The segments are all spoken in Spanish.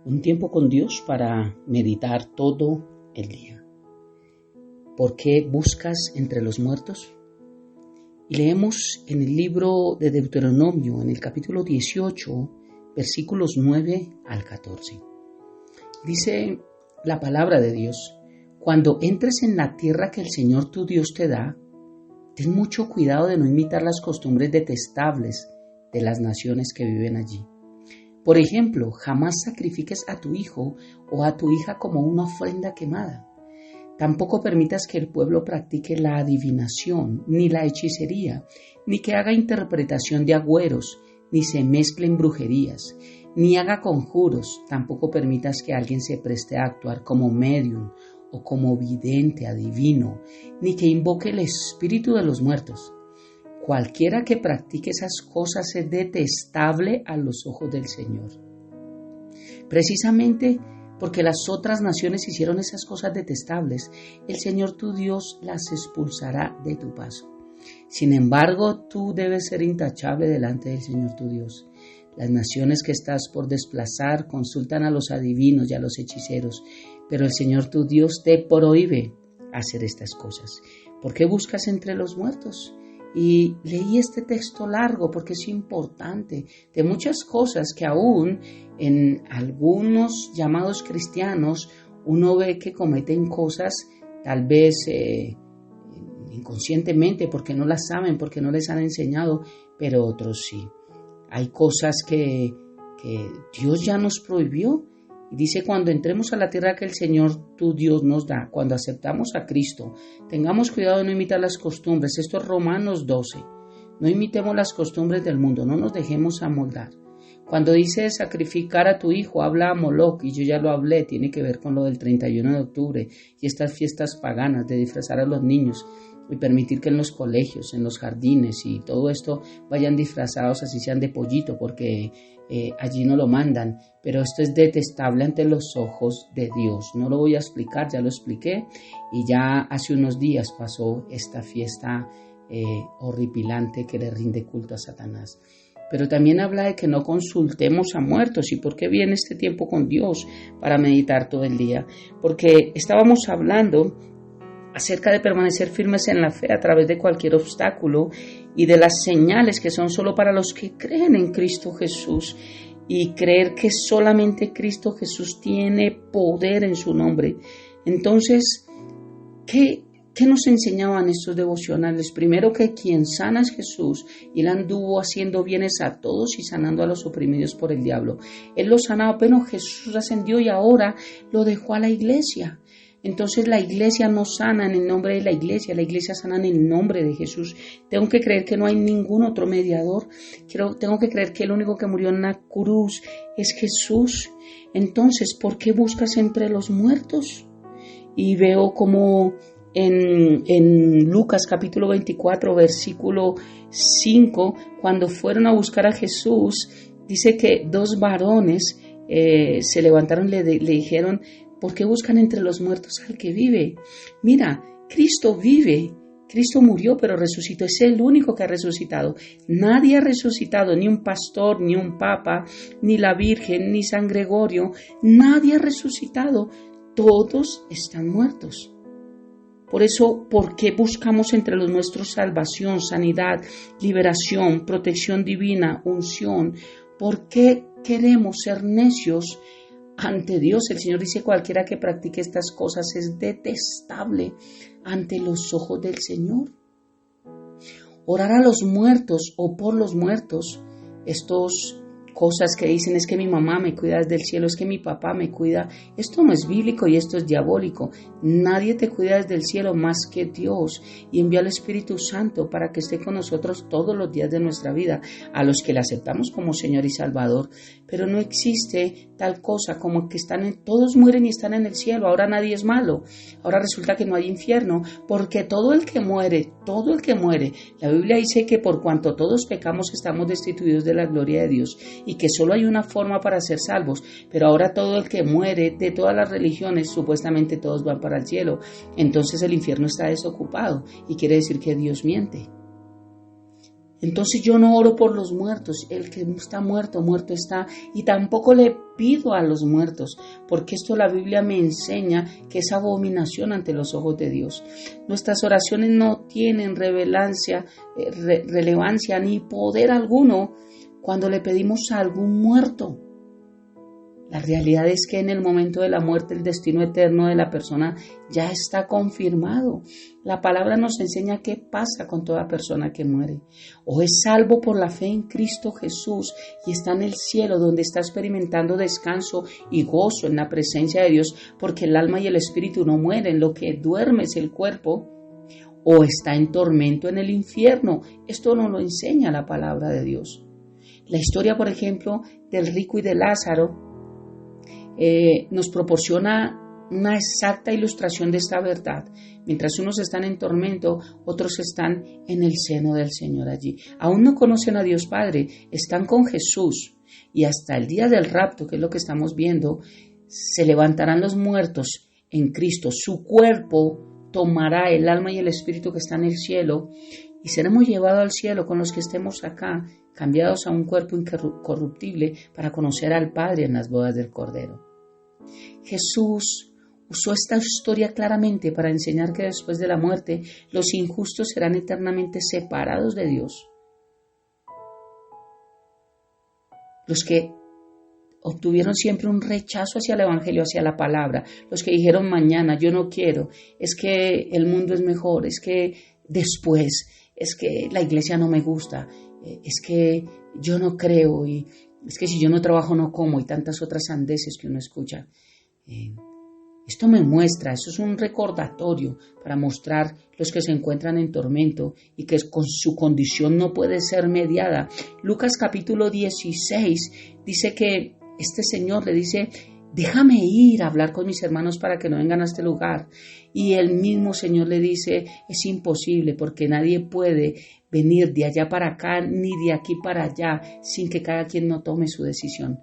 Un tiempo con Dios para meditar todo el día. ¿Por qué buscas entre los muertos? Y leemos en el libro de Deuteronomio, en el capítulo 18, versículos 9 al 14. Dice la palabra de Dios: cuando entres en la tierra que el Señor tu Dios te da, ten mucho cuidado de no imitar las costumbres detestables de las naciones que viven allí. Por ejemplo, jamás sacrifiques a tu hijo o a tu hija como una ofrenda quemada. Tampoco permitas que el pueblo practique la adivinación, ni la hechicería, ni que haga interpretación de agüeros, ni se mezclen brujerías, ni haga conjuros. Tampoco permitas que alguien se preste a actuar como médium o como vidente, adivino, ni que invoque el espíritu de los muertos. Cualquiera que practique esas cosas es detestable a los ojos del Señor. Precisamente porque las otras naciones hicieron esas cosas detestables, el Señor tu Dios las expulsará de tu paso. Sin embargo, tú debes ser intachable delante del Señor tu Dios. Las naciones que estás por desplazar consultan a los adivinos y a los hechiceros, pero el Señor tu Dios te prohíbe hacer estas cosas. ¿Por qué buscas entre los muertos? Y leí este texto largo porque es importante, de muchas cosas que aún en algunos llamados cristianos uno ve que cometen cosas tal vez inconscientemente porque no las saben, porque no les han enseñado, pero otros sí. Hay cosas que Dios ya nos prohibió. Y dice: cuando entremos a la tierra que el Señor tu Dios nos da, cuando aceptamos a Cristo, tengamos cuidado de no imitar las costumbres. Esto es Romanos 12. No imitemos las costumbres del mundo, no nos dejemos amoldar. Cuando dice sacrificar a tu hijo, habla a Moloch, y yo ya lo hablé, tiene que ver con lo del 31 de octubre y estas fiestas paganas de disfrazar a los niños y permitir que en los colegios, en los jardines y todo esto vayan disfrazados, así sean de pollito, porque allí no lo mandan, pero esto es detestable ante los ojos de Dios. No lo voy a explicar, ya lo expliqué, y ya hace unos días pasó esta fiesta horripilante que le rinde culto a Satanás. Pero también habla de que no consultemos a muertos. ¿Y por qué viene este tiempo con Dios para meditar todo el día? Porque estábamos hablando acerca de permanecer firmes en la fe a través de cualquier obstáculo y de las señales que son solo para los que creen en Cristo Jesús, y creer que solamente Cristo Jesús tiene poder en su nombre. Entonces, ¿qué nos enseñaban estos devocionales? Primero, que quien sana es Jesús, y Él anduvo haciendo bienes a todos y sanando a los oprimidos por el diablo. Él los sanaba, pero Jesús ascendió y ahora lo dejó a la iglesia. Entonces la iglesia no sana en el nombre de la iglesia sana en el nombre de Jesús. Tengo que creer que no hay ningún otro mediador. Tengo que creer que el único que murió en la cruz es Jesús. Entonces, ¿por qué buscas entre los muertos? Y veo como en Lucas capítulo 24, versículo 5, cuando fueron a buscar a Jesús, dice que dos varones se levantaron y le dijeron: ¿por qué buscan entre los muertos al que vive? Mira, Cristo vive, Cristo murió pero resucitó, es el único que ha resucitado. Nadie ha resucitado, ni un pastor, ni un papa, ni la Virgen, ni San Gregorio, nadie ha resucitado, todos están muertos. Por eso, ¿por qué buscamos entre los nuestros salvación, sanidad, liberación, protección divina, unción? ¿Por qué queremos ser necios ante Dios? El Señor dice: cualquiera que practique estas cosas es detestable ante los ojos del Señor. Orar a los muertos o por los muertos, estos cosas que dicen: es que mi mamá me cuida desde el cielo, es que mi papá me cuida. Esto no es bíblico y esto es diabólico. Nadie te cuida desde el cielo más que Dios, y envía al Espíritu Santo para que esté con nosotros todos los días de nuestra vida, a los que le aceptamos como Señor y Salvador. Pero no existe tal cosa como que todos mueren y están en el cielo. Ahora nadie es malo. Ahora resulta que no hay infierno, porque todo el que muere, la Biblia dice que por cuanto todos pecamos estamos destituidos de la gloria de Dios, y que solo hay una forma para ser salvos. Pero ahora todo el que muere de todas las religiones, supuestamente todos van para el cielo. Entonces el infierno está desocupado y quiere decir que Dios miente. Entonces yo no oro por los muertos, el que está muerto, muerto está, y tampoco le pido a los muertos, porque esto la Biblia me enseña que es abominación ante los ojos de Dios. Nuestras oraciones no tienen relevancia ni poder alguno cuando le pedimos a algún muerto. La realidad es que en el momento de la muerte el destino eterno de la persona ya está confirmado. La palabra nos enseña qué pasa con toda persona que muere. O es salvo por la fe en Cristo Jesús y está en el cielo donde está experimentando descanso y gozo en la presencia de Dios, porque el alma y el espíritu no mueren, lo que duerme es el cuerpo. O está en tormento en el infierno. Esto nos lo enseña la palabra de Dios. La historia, por ejemplo, del rico y de Lázaro nos proporciona una exacta ilustración de esta verdad. Mientras unos están en tormento, otros están en el seno del Señor allí. Aún no conocen a Dios Padre, están con Jesús y hasta el día del rapto, que es lo que estamos viendo, se levantarán los muertos en Cristo. Su cuerpo tomará el alma y el espíritu que está en el cielo y seremos llevados al cielo con los que estemos acá, cambiados a un cuerpo incorruptible para conocer al Padre en las bodas del Cordero. Jesús usó esta historia claramente para enseñar que después de la muerte los injustos serán eternamente separados de Dios. Los que obtuvieron siempre un rechazo hacia el Evangelio, hacia la palabra, los que dijeron mañana, yo no quiero, es que el mundo es mejor, es que después, es que la iglesia no me gusta, es que yo no creo y es que si yo no trabajo no como y tantas otras sandeces que uno escucha. Esto me muestra, eso es un recordatorio para mostrar los que se encuentran en tormento y que con su condición no puede ser mediada. Lucas capítulo 16 dice que este señor le dice, déjame ir a hablar con mis hermanos para que no vengan a este lugar. Y el mismo Señor le dice, es imposible porque nadie puede venir de allá para acá ni de aquí para allá sin que cada quien no tome su decisión.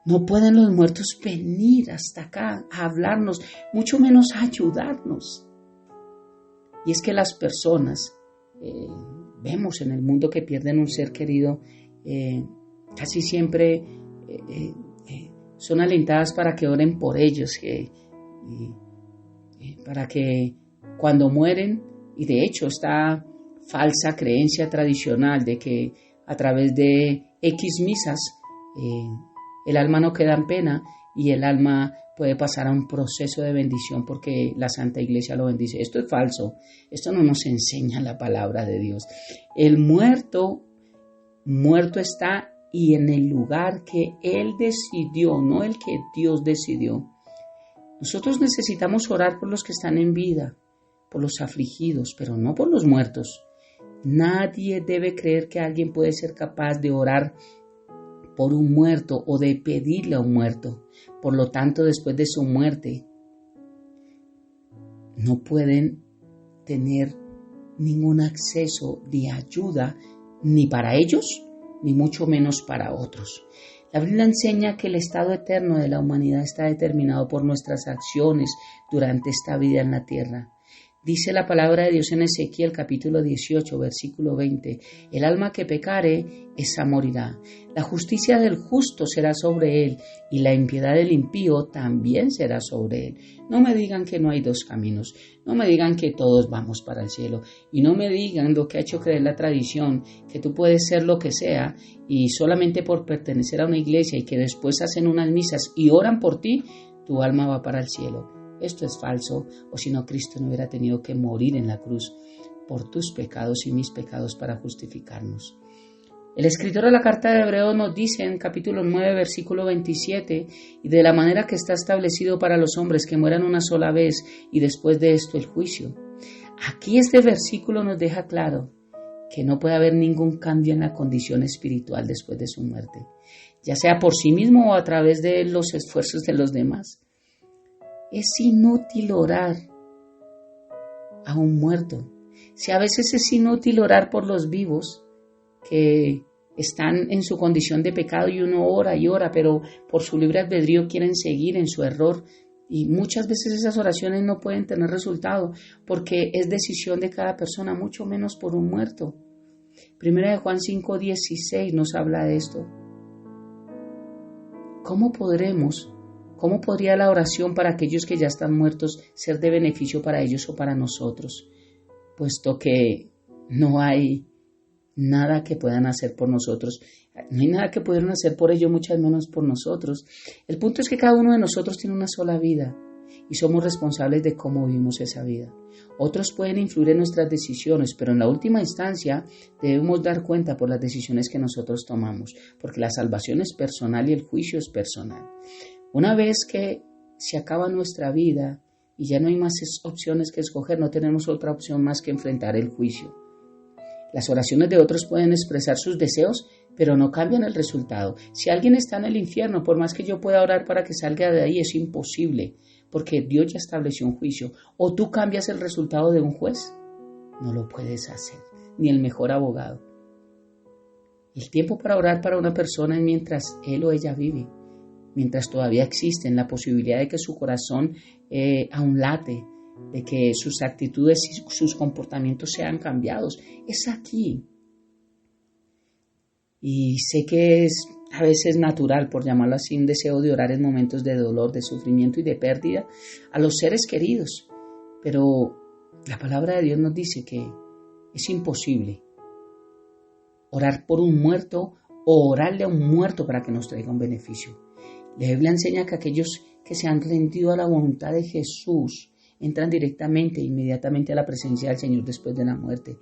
No pueden los muertos venir hasta acá a hablarnos, mucho menos a ayudarnos. Y es que las personas, vemos en el mundo que pierden un ser querido, casi siempre son alentadas para que oren por ellos, para que cuando mueren, y de hecho esta falsa creencia tradicional de que a través de X misas, el alma no queda en pena y el alma puede pasar a un proceso de bendición porque la Santa Iglesia lo bendice. Esto es falso, esto no nos enseña la palabra de Dios. El muerto está y en el lugar que Él decidió, no el que Dios decidió. Nosotros necesitamos orar por los que están en vida, por los afligidos, pero no por los muertos. Nadie debe creer que alguien puede ser capaz de orar por un muerto o de pedirle a un muerto. Por lo tanto, después de su muerte, no pueden tener ningún acceso de ayuda ni para ellos, ni mucho menos para otros. La Biblia enseña que el estado eterno de la humanidad está determinado por nuestras acciones durante esta vida en la tierra. Dice la palabra de Dios en Ezequiel capítulo 18, versículo 20, el alma que pecare, esa morirá. La justicia del justo será sobre él y la impiedad del impío también será sobre él. No me digan que no hay dos caminos, no me digan que todos vamos para el cielo y no me digan lo que ha hecho creer la tradición, que tú puedes ser lo que sea y solamente por pertenecer a una iglesia y que después hacen unas misas y oran por ti, tu alma va para el cielo. Esto es falso, o si no, Cristo no hubiera tenido que morir en la cruz por tus pecados y mis pecados para justificarnos. El escritor de la carta de Hebreos nos dice en capítulo 9, versículo 27, y de la manera que está establecido para los hombres que mueran una sola vez y después de esto el juicio. Aquí este versículo nos deja claro que no puede haber ningún cambio en la condición espiritual después de su muerte, ya sea por sí mismo o a través de los esfuerzos de los demás. Es inútil orar a un muerto. Si a veces es inútil orar por los vivos que están en su condición de pecado y uno ora y ora, pero por su libre albedrío quieren seguir en su error y muchas veces esas oraciones no pueden tener resultado porque es decisión de cada persona, mucho menos por un muerto. Primera de Juan 5:16 nos habla de esto. ¿Cómo podría la oración para aquellos que ya están muertos ser de beneficio para ellos o para nosotros? Puesto que no hay nada que puedan hacer por nosotros. No hay nada que puedan hacer por ellos, mucho menos por nosotros. El punto es que cada uno de nosotros tiene una sola vida y somos responsables de cómo vivimos esa vida. Otros pueden influir en nuestras decisiones, pero en la última instancia debemos dar cuenta por las decisiones que nosotros tomamos, porque la salvación es personal y el juicio es personal. Una vez que se acaba nuestra vida y ya no hay más opciones que escoger, no tenemos otra opción más que enfrentar el juicio. Las oraciones de otros pueden expresar sus deseos, pero no cambian el resultado. Si alguien está en el infierno, por más que yo pueda orar para que salga de ahí, es imposible, porque Dios ya estableció un juicio. ¿O tú cambias el resultado de un juez? No lo puedes hacer, ni el mejor abogado. El tiempo para orar para una persona es mientras él o ella vive, mientras todavía existen la posibilidad de que su corazón aún late, de que sus actitudes y sus comportamientos sean cambiados. Es aquí. Y sé que es a veces natural, por llamarlo así, un deseo de orar en momentos de dolor, de sufrimiento y de pérdida a los seres queridos. Pero la palabra de Dios nos dice que es imposible orar por un muerto o orarle a un muerto para que nos traiga un beneficio. La Biblia enseña que aquellos que se han rendido a la voluntad de Jesús entran directamente e inmediatamente a la presencia del Señor después de la muerte.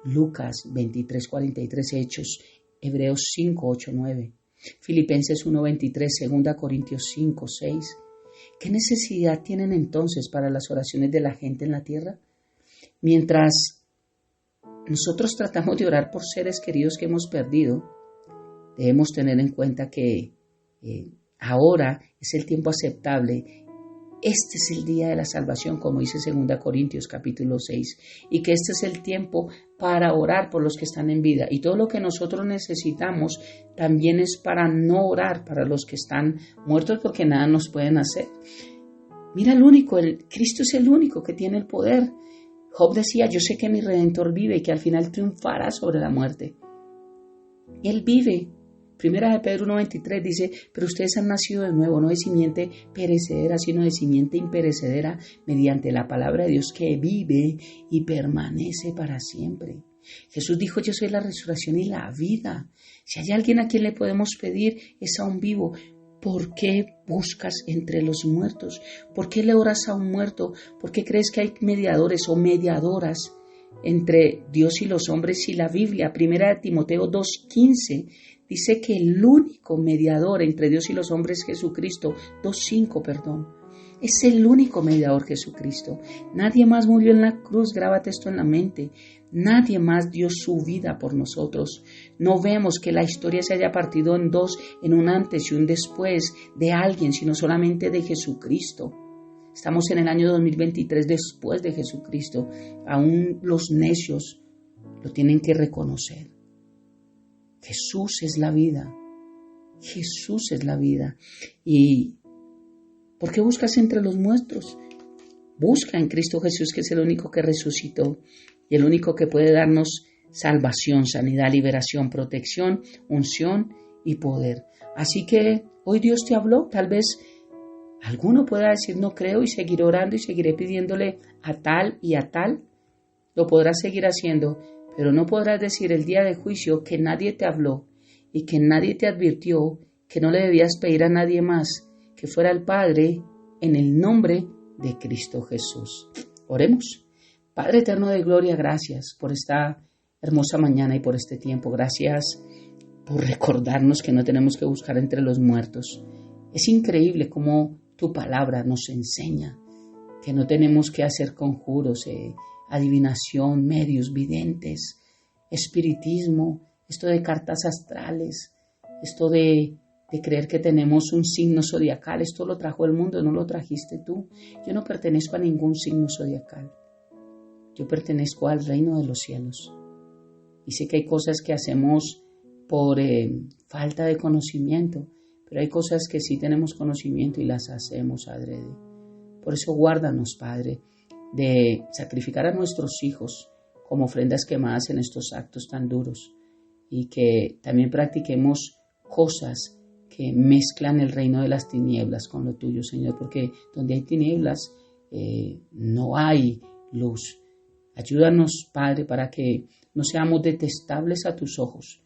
Lucas 23:43, Hechos, Hebreos 5:8-9, Filipenses 1:23, 2 Corintios 5:6. ¿Qué necesidad tienen entonces para las oraciones de la gente en la tierra? Mientras nosotros tratamos de orar por seres queridos que hemos perdido, debemos tener en cuenta que ahora es el tiempo aceptable. Este es el día de la salvación, como dice 2 Corintios capítulo 6, y que este es el tiempo para orar por los que están en vida. Y todo lo que nosotros necesitamos también es para no orar para los que están muertos, porque nada nos pueden hacer. Mira, Cristo es el único que tiene el poder. Job decía, yo sé que mi Redentor vive y que al final triunfará sobre la muerte. Él vive. Primera de Pedro 1:23 dice, pero ustedes han nacido de nuevo, no de simiente perecedera, sino de simiente imperecedera, mediante la palabra de Dios que vive y permanece para siempre. Jesús dijo, yo soy la resurrección y la vida. Si hay alguien a quien le podemos pedir, es a un vivo. ¿Por qué buscas entre los muertos? ¿Por qué le oras a un muerto? ¿Por qué crees que hay mediadores o mediadoras entre Dios y los hombres? Si la Biblia, primera de Timoteo 2:15, dice que el único mediador entre Dios y los hombres es Jesucristo. 2:5, perdón. Es el único mediador Jesucristo. Nadie más murió en la cruz, grábate esto en la mente. Nadie más dio su vida por nosotros. No vemos que la historia se haya partido en dos, en un antes y un después de alguien, sino solamente de Jesucristo. Estamos en el año 2023 después de Jesucristo. Aún los necios lo tienen que reconocer. Jesús es la vida. Jesús es la vida. ¿Y por qué buscas entre los muertos? Busca en Cristo Jesús, que es el único que resucitó y el único que puede darnos salvación, sanidad, liberación, protección, unción y poder. Así que hoy Dios te habló. Tal vez alguno pueda decir no creo y seguir orando y seguiré pidiéndole a tal y a tal. Lo podrás seguir haciendo, pero no podrás decir el día de juicio que nadie te habló y que nadie te advirtió, que no le debías pedir a nadie más que fuera el Padre en el nombre de Cristo Jesús. Oremos. Padre eterno de gloria, gracias por esta hermosa mañana y por este tiempo. Gracias por recordarnos que no tenemos que buscar entre los muertos. Es increíble cómo tu palabra nos enseña que no tenemos que hacer conjuros, adivinación, medios, videntes, espiritismo, esto de cartas astrales, esto de creer que tenemos un signo zodiacal. Esto lo trajo el mundo, no lo trajiste tú. Yo no pertenezco a ningún signo zodiacal. Yo pertenezco al reino de los cielos. Y sé que hay cosas que hacemos por falta de conocimiento, pero hay cosas que sí tenemos conocimiento y las hacemos adrede. Por eso guárdanos, Padre, de sacrificar a nuestros hijos como ofrendas quemadas en estos actos tan duros y que también practiquemos cosas que mezclan el reino de las tinieblas con lo tuyo, Señor, porque donde hay tinieblas no hay luz. Ayúdanos, Padre, para que no seamos detestables a tus ojos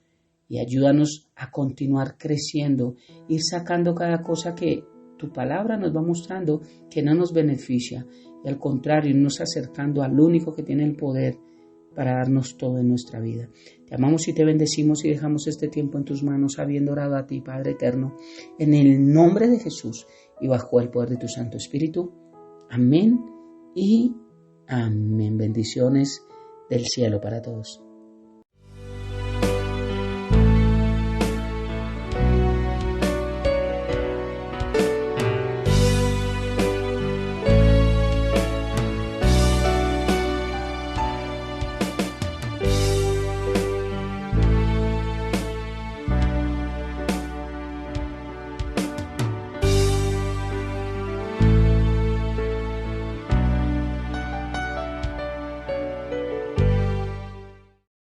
y ayúdanos a continuar creciendo, ir sacando cada cosa que tu palabra nos va mostrando que no nos beneficia y al contrario, irnos acercando al único que tiene el poder para darnos todo en nuestra vida. Te amamos y te bendecimos y dejamos este tiempo en tus manos, habiendo orado a ti, Padre eterno, en el nombre de Jesús y bajo el poder de tu Santo Espíritu. Amén y amén. Bendiciones del cielo para todos.